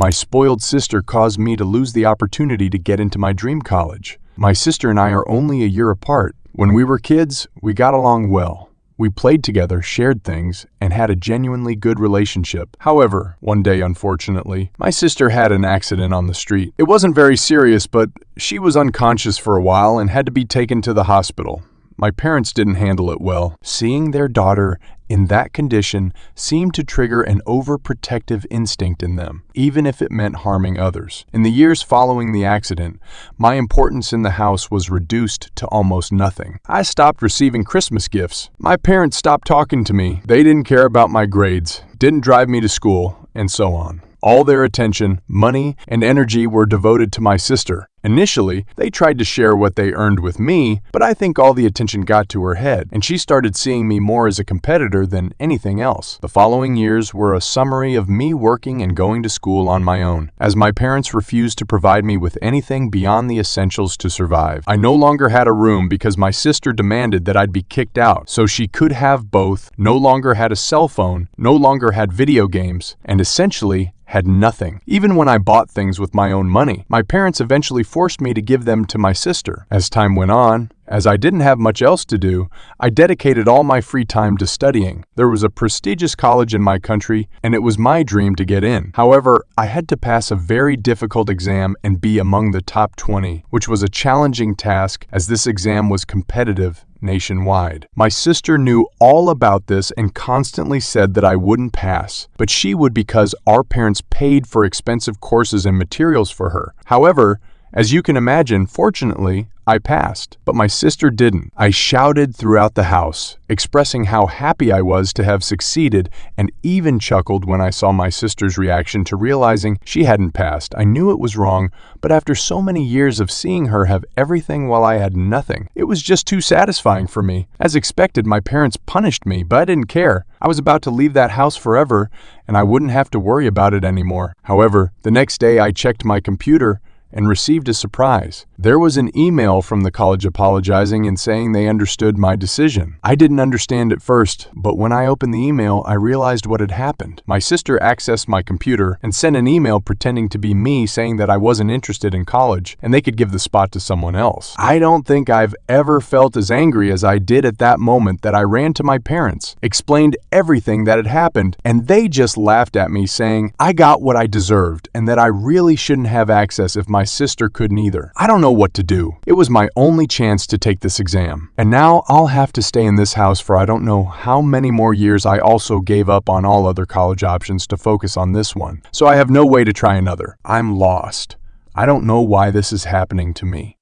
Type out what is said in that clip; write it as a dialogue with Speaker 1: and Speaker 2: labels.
Speaker 1: My spoiled sister caused me to lose the opportunity to get into my dream college. My sister and I are only a year apart. When we were kids, we got along well. We played together, shared things, and had a genuinely good relationship. However, one day, unfortunately, my sister had an accident on the street. It wasn't very serious, but she was unconscious for a while and had to be taken to the hospital. My parents didn't handle it well. Seeing their daughter in that condition seemed to trigger an overprotective instinct in them, even if it meant harming others. In the years following the accident, my importance in the house was reduced to almost nothing. I stopped receiving Christmas gifts. My parents stopped talking to me. They didn't care about my grades, didn't drive me to school, and so on. All their attention, money, and energy were devoted to my sister. Initially, they tried to share what they earned with me, but I think all the attention got to her head, and she started seeing me more as a competitor than anything else. The following years were a summary of me working and going to school on my own, as my parents refused to provide me with anything beyond the essentials to survive. I no longer had a room because my sister demanded that I'd be kicked out, so she could have both, no longer had a cell phone, no longer had video games, and essentially had nothing. Even when I bought things with my own money, my parents eventually forced me to give them to my sister. As time went on, as I didn't have much else to do, I dedicated all my free time to studying. There was a prestigious college in my country, and it was my dream to get in. However, I had to pass a very difficult exam and be among the top 20, which was a challenging task as this exam was competitive nationwide. My sister knew all about this and constantly said that I wouldn't pass, but she would because our parents paid for expensive courses and materials for her. However, as you can imagine, fortunately, I passed, but my sister didn't. I shouted throughout the house, expressing how happy I was to have succeeded, and even chuckled when I saw my sister's reaction to realizing she hadn't passed. I knew it was wrong, but after so many years of seeing her have everything while I had nothing, it was just too satisfying for me. As expected, my parents punished me, but I didn't care. I was about to leave that house forever, and I wouldn't have to worry about it anymore. However, the next day I checked my computer and received a surprise. There was an email from the college apologizing and saying they understood my decision. I didn't understand at first, but when I opened the email, I realized what had happened. My sister accessed my computer and sent an email pretending to be me saying that I wasn't interested in college and they could give the spot to someone else. I don't think I've ever felt as angry as I did at that moment that I ran to my parents, explained everything that had happened, and they just laughed at me saying I got what I deserved and that I really shouldn't have access if my sister couldn't either. I don't know what to do. It was my only chance to take this exam. And now I'll have to stay in this house for I don't know how many more years. I also gave up on all other college options to focus on this one. So I have no way to try another. I'm lost. I don't know why this is happening to me.